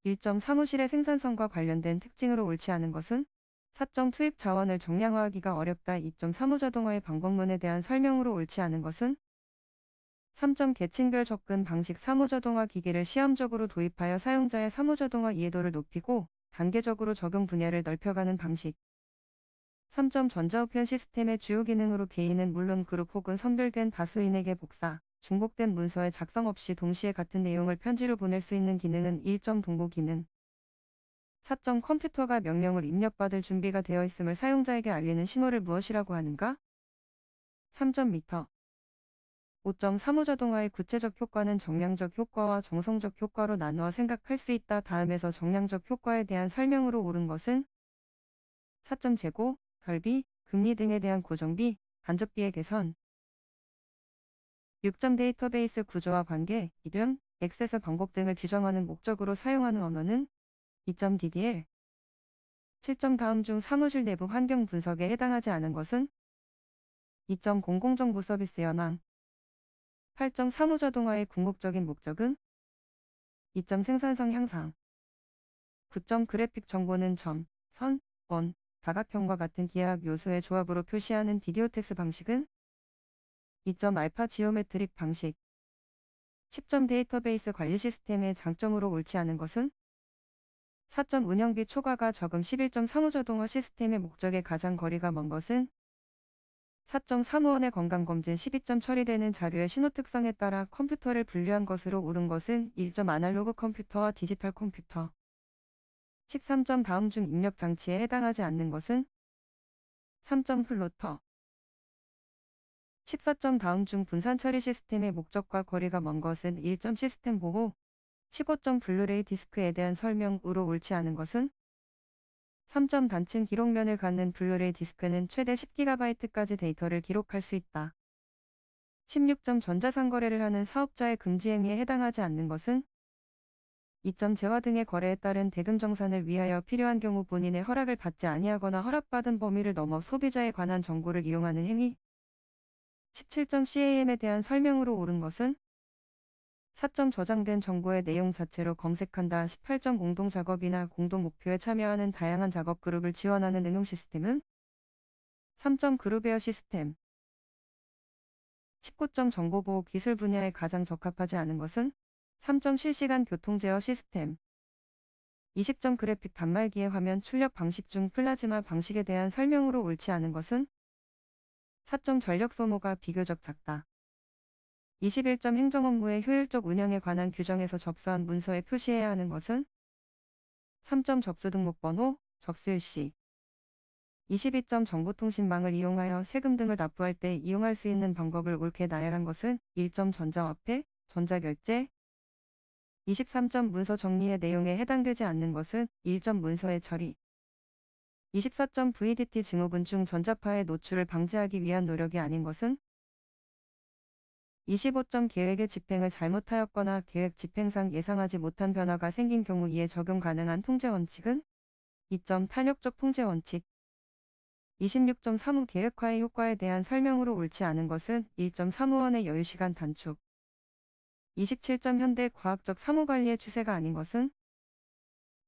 1점 사무실의 생산성과 관련된 특징으로 옳지 않은 것은 4점 투입 자원을 정량화하기가 어렵다. 2점 사무자동화의 방법론에 대한 설명으로 옳지 않은 것은 3점 계층별 접근 방식 사무자동화 기기를 시험적으로 도입하여 사용자의 사무자동화 이해도를 높이고 단계적으로 적용 분야를 넓혀가는 방식. 3점 전자우편 시스템의 주요 기능으로 개인은 물론 그룹 혹은 선별된 다수인에게 복사, 중복된 문서의 작성 없이 동시에 같은 내용을 편지로 보낼 수 있는 기능은 1점 동보 기능. 4점 컴퓨터가 명령을 입력받을 준비가 되어 있음을 사용자에게 알리는 신호를 무엇이라고 하는가? 3점 미터. 5점 사무자동화의 구체적 효과는 정량적 효과와 정성적 효과로 나누어 생각할 수 있다. 다음에서 정량적 효과에 대한 설명으로 옳은 것은 4점 재고, 설비, 금리 등에 대한 고정비, 간접비의 개선. 6점 데이터베이스 구조와 관계, 이름, 액세스 방법 등을 규정하는 목적으로 사용하는 언어는 2점 DDL. 7점 다음 중 사무실 내부 환경 분석에 해당하지 않은 것은 2점 공공정보 서비스 현황. 8점 사무자동화의 궁극적인 목적은 2점 생산성 향상. 9점 그래픽 정보는 점, 선, 원, 다각형과 같은 기하학 요소의 조합으로 표시하는 비디오 텍스 방식은 2점 알파 지오메트릭 방식. 10점 데이터베이스 관리 시스템의 장점으로 옳지 않은 것은 4점 운영비 초과가 적음. 11점 사무자동화 시스템의 목적에 가장 거리가 먼 것은 4점 사무원의 건강검진. 12점 처리되는 자료의 신호 특성에 따라 컴퓨터를 분류한 것으로 옳은 것은 1점 아날로그 컴퓨터와 디지털 컴퓨터. 13점 다음 중 입력 장치에 해당하지 않는 것은 3점 플로터. 14점 다음 중 분산 처리 시스템의 목적과 거리가 먼 것은 1점 시스템 보호. 15점 블루레이 디스크에 대한 설명으로 옳지 않은 것은 3점 단층 기록면을 갖는 블루레이 디스크는 최대 10GB까지 데이터를 기록할 수 있다. 16점 전자상거래를 하는 사업자의 금지 행위에 해당하지 않는 것은 2점 재화 등의 거래에 따른 대금 정산을 위하여 필요한 경우 본인의 허락을 받지 아니하거나 허락받은 범위를 넘어 소비자에 관한 정보를 이용하는 행위. 17점 CAM에 대한 설명으로 옳은 것은 4점 저장된 정보의 내용 자체로 검색한다. 18점 공동 작업이나 공동 목표에 참여하는 다양한 작업 그룹을 지원하는 응용 시스템은 3점 그룹웨어 시스템. 19점 정보보호 기술 분야에 가장 적합하지 않은 것은 3점 실시간 교통 제어 시스템. 20점 그래픽 단말기의 화면 출력 방식 중 플라즈마 방식에 대한 설명으로 옳지 않은 것은 4점 전력 소모가 비교적 작다. 21점 행정업무의 효율적 운영에 관한 규정에서 접수한 문서에 표시해야 하는 것은 3점 접수 등록번호, 접수일시. 22점 정보통신망을 이용하여 세금 등을 납부할 때 이용할 수 있는 방법을 옳게 나열한 것은 1점 전자화폐, 전자결제. 23점 문서 정리의 내용에 해당되지 않는 것은 1점 문서의 처리. 24점 VDT 증후군 중 전자파의 노출을 방지하기 위한 노력이 아닌 것은 25점 계획의 집행을 잘못하였거나 계획 집행상 예상하지 못한 변화가 생긴 경우 이에 적용 가능한 통제 원칙은 2점 탄력적 통제 원칙. 26점 사무 계획화의 효과에 대한 설명으로 옳지 않은 것은 1점 사무원의 여유시간 단축. 27점 현대 과학적 사무관리의 추세가 아닌 것은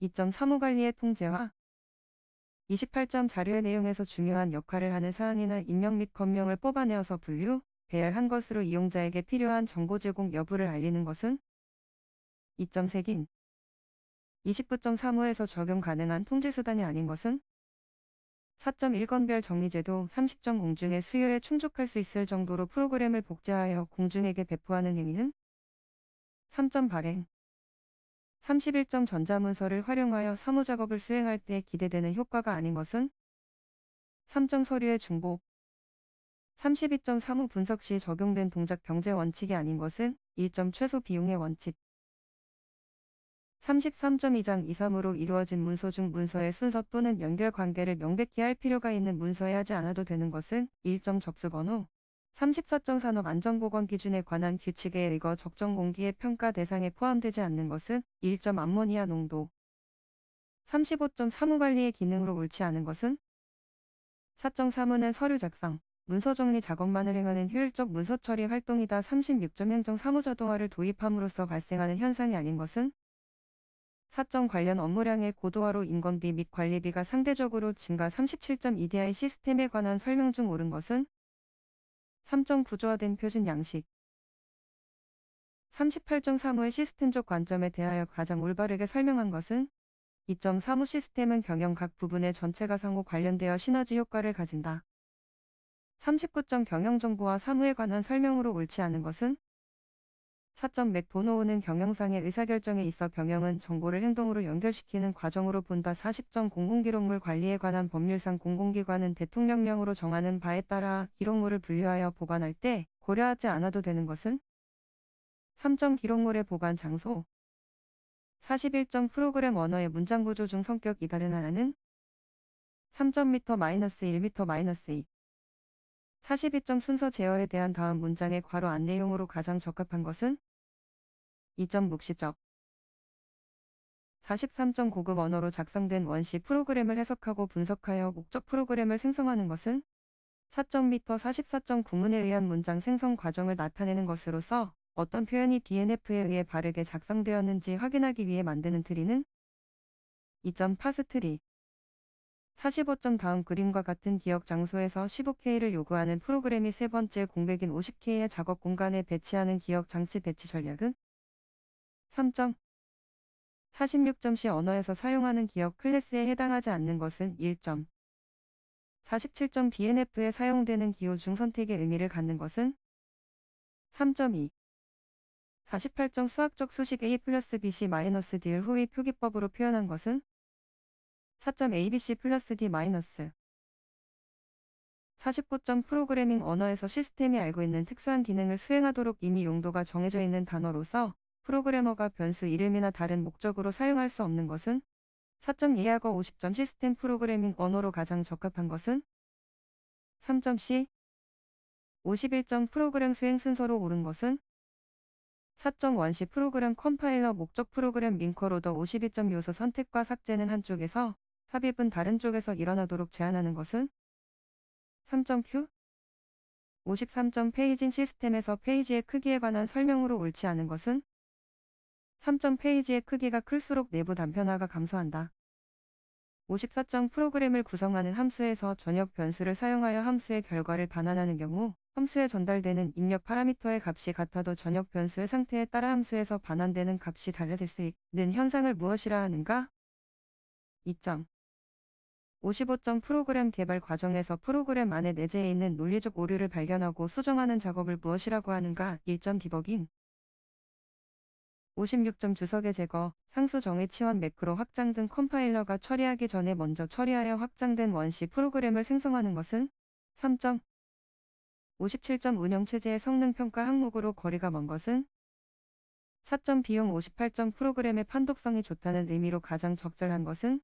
2점 사무관리의 통제화. 28점 자료의 내용에서 중요한 역할을 하는 사항이나 임명 및 검명을 뽑아내어서 분류, 배열한 것으로 이용자에게 필요한 정보 제공 여부를 알리는 것은 2점 색인. 29점 사무에서 적용 가능한 통제수단이 아닌 것은 4점 일건별 정리제도. 30점 공중의 수요에 충족할 수 있을 정도로 프로그램을 복제하여 공중에게 배포하는 행위는 3점 발행. 31점 전자문서를 활용하여 사무작업을 수행할 때 기대되는 효과가 아닌 것은 3점 서류의 중복. 32점 사무 분석 시 적용된 동작 경제 원칙이 아닌 것은 1점 최소 비용의 원칙. 33점 2장 2, 3으로 이루어진 문서 중 문서의 순서 또는 연결 관계를 명백히 할 필요가 있는 문서에 하지 않아도 되는 것은 1점 접수번호. 34점 산업안전보건 기준에 관한 규칙에 의거 적정 공기의 평가 대상에 포함되지 않는 것은 1점 암모니아 농도. 35점 사무관리의 기능으로 옳지 않은 것은 4점 사무는 서류 작성, 문서 정리 작업만을 행하는 효율적 문서 처리 활동이다. 36점 행정 사무자동화를 도입함으로써 발생하는 현상이 아닌 것은 4점 관련 업무량의 고도화로 인건비 및 관리비가 상대적으로 증가 37.2DI 시스템에 관한 설명 중 옳은 것은 3점 구조화된 표준 양식 38.35의 시스템적 관점에 대하여 가장 올바르게 설명한 것은 2.35 시스템은 경영 각 부분의 전체가 상호 관련되어 시너지 효과를 가진다. 39점 경영정보와 사무에 관한 설명으로 옳지 않은 것은 4점 맥도노우는 경영상의 의사결정에 있어 경영은 정보를 행동으로 연결시키는 과정으로 본다. 40점 공공기록물 관리에 관한 법률상 공공기관은 대통령령으로 정하는 바에 따라 기록물을 분류하여 보관할 때 고려하지 않아도 되는 것은 3점 기록물의 보관 장소 41점 프로그램 언어의 문장 구조 중 성격이 다른 하나는 3점 -1m-2 42점 순서 제어에 대한 다음 문장의 괄호 안 내용으로 가장 적합한 것은 2점 묵시적 43점 고급 언어로 작성된 원시 프로그램을 해석하고 분석하여 목적 프로그램을 생성하는 것은 4점 m 44점 구문에 의한 문장 생성 과정을 나타내는 것으로서 어떤 표현이 DNF에 의해 바르게 작성되었는지 확인하기 위해 만드는 트리는 2점 파스 트리 45점 다음 그림과 같은 기억 장소에서 15K를 요구하는 프로그램이 세 번째 공백인 50K의 작업 공간에 배치하는 기억 장치 배치 전략은 3점 46점 C 언어에서 사용하는 기억 클래스에 해당하지 않는 것은 1점 47점 BNF에 사용되는 기호 중 선택의 의미를 갖는 것은 3.2 48점 수학적 수식 A 플러스 BC 마이너스 D를 후의 표기법으로 표현한 것은 4점 ABC 플러스 D 마이너스 49점 프로그래밍 언어에서 시스템이 알고 있는 특수한 기능을 수행하도록 이미 용도가 정해져 있는 단어로서 프로그래머가 변수 이름이나 다른 목적으로 사용할 수 없는 것은 4점 예약어 50점 시스템 프로그래밍 언어로 가장 적합한 것은 3점 C 51점 프로그램 수행 순서로 옳은 것은 4점 원시 프로그램 컴파일러 목적 프로그램 링커로더 52점 요소 선택과 삭제는 한쪽에서 삽입은 다른 쪽에서 일어나도록 제한하는 것은 3점 Q 53점 페이징 시스템에서 페이지의 크기에 관한 설명으로 옳지 않은 것은 3점 페이지의 크기가 클수록 내부 단편화가 감소한다. 54점 프로그램을 구성하는 함수에서 전역 변수를 사용하여 함수의 결과를 반환하는 경우 함수에 전달되는 입력 파라미터의 값이 같아도 전역 변수의 상태에 따라 함수에서 반환되는 값이 달라질 수 있는 현상을 무엇이라 하는가? 2점 55점 프로그램 개발 과정에서 프로그램 안에 내재해 있는 논리적 오류를 발견하고 수정하는 작업을 무엇이라고 하는가? 1점 디버깅 56점 주석의 제거, 상수 정의 치환 매크로 확장 등 컴파일러가 처리하기 전에 먼저 처리하여 확장된 원시 프로그램을 생성하는 것은 3점 57점 운영체제의 성능평가 항목으로 거리가 먼 것은 4점 비용 58점 프로그램의 판독성이 좋다는 의미로 가장 적절한 것은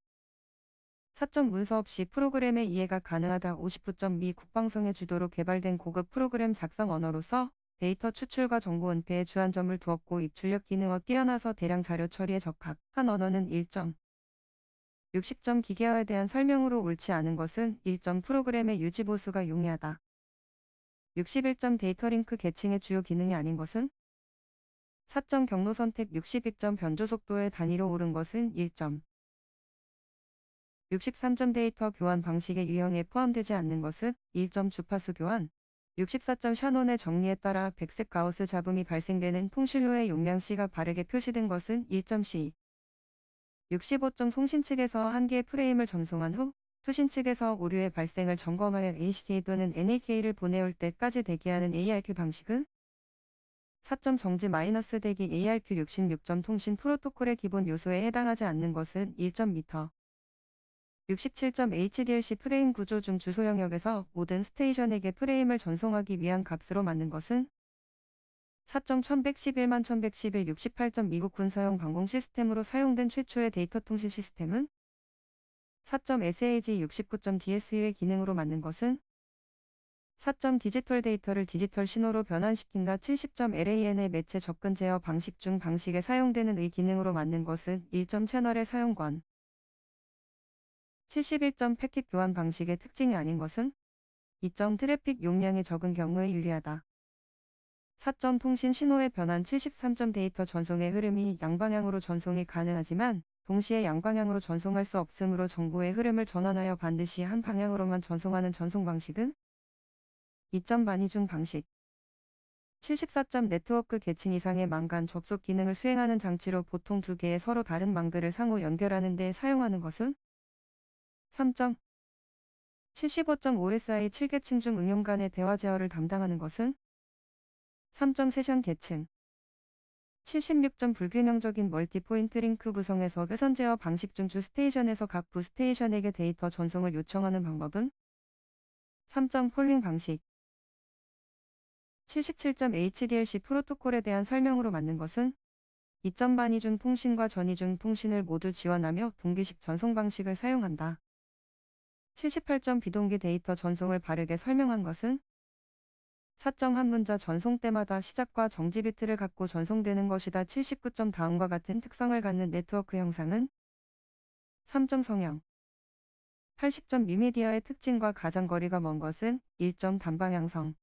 4점 문서 없이 프로그램의 이해가 가능하다 59점 미 국방성의 주도로 개발된 고급 프로그램 작성 언어로서 데이터 추출과 정보 은폐에 주안점을 두었고 입출력 기능과 뛰어나서 대량 자료 처리에 적합한 언어는 1점 60점 기계화에 대한 설명으로 옳지 않은 것은 1점 프로그램의 유지 보수가 용이하다. 61점 데이터 링크 계층의 주요 기능이 아닌 것은 4점 경로 선택 62점 변조 속도의 단위로 옳은 것은 1점 63점 데이터 교환 방식의 유형에 포함되지 않는 것은 1점 주파수 교환 64점 샤논의 정리에 따라 백색 가우스 잡음이 발생되는 통신로의 용량 C가 바르게 표시된 것은 1점 C 65점 송신 측에서 한 개의 프레임을 전송한 후 수신 측에서 오류의 발생을 점검하여 ACK 또는 NAK를 보내올 때까지 대기하는 ARQ 방식은 4점 정지 마이너스 대기 ARQ 66점 통신 프로토콜의 기본 요소에 해당하지 않는 것은 1점 미터 67점 HDLC 프레임 구조 중 주소 영역에서 모든 스테이션에게 프레임을 전송하기 위한 값으로 맞는 것은 4점 1111만 1111 68점 미국 군사용 방공 시스템으로 사용된 최초의 데이터 통신 시스템은 4점 SAG 69점 DSU의 기능으로 맞는 것은 4점 디지털 데이터를 디지털 신호로 변환시킨다 70점 LAN의 매체 접근 제어 방식 중 방식에 사용되는 의 기능으로 맞는 것은 1점 채널의 사용권 71점 패킷 교환 방식의 특징이 아닌 것은 2점 트래픽 용량이 적은 경우에 유리하다. 4점 통신 신호의 변환 73점 데이터 전송의 흐름이 양방향으로 전송이 가능하지만 동시에 양방향으로 전송할 수 없으므로 정보의 흐름을 전환하여 반드시 한 방향으로만 전송하는 전송 방식은 2점 반이중 방식. 74점 네트워크 계층 이상의 망 간 접속 기능을 수행하는 장치로 보통 두 개의 서로 다른 망들을 상호 연결하는 데 사용하는 것은 3점. 75.5SI 7계층 중 응용 간의 대화 제어를 담당하는 것은 3점 세션 계층. 76점 불균형적인 멀티포인트 링크 구성에서 회선 제어 방식 중 주 스테이션에서 각 부 스테이션에게 데이터 전송을 요청하는 방법은 3점 폴링 방식. 77점 HDLC 프로토콜에 대한 설명으로 맞는 것은 2점 반이중 통신과 전이중 통신을 모두 지원하며 동기식 전송 방식을 사용한다. 78점 비동기 데이터 전송을 바르게 설명한 것은 4점 한 문자 전송 때마다 시작과 정지 비트를 갖고 전송되는 것이다. 79점 다음과 같은 특성을 갖는 네트워크 형상은 3점 성형. 80점 미미디어의 특징과 가장 거리가 먼 것은 1점 단방향성.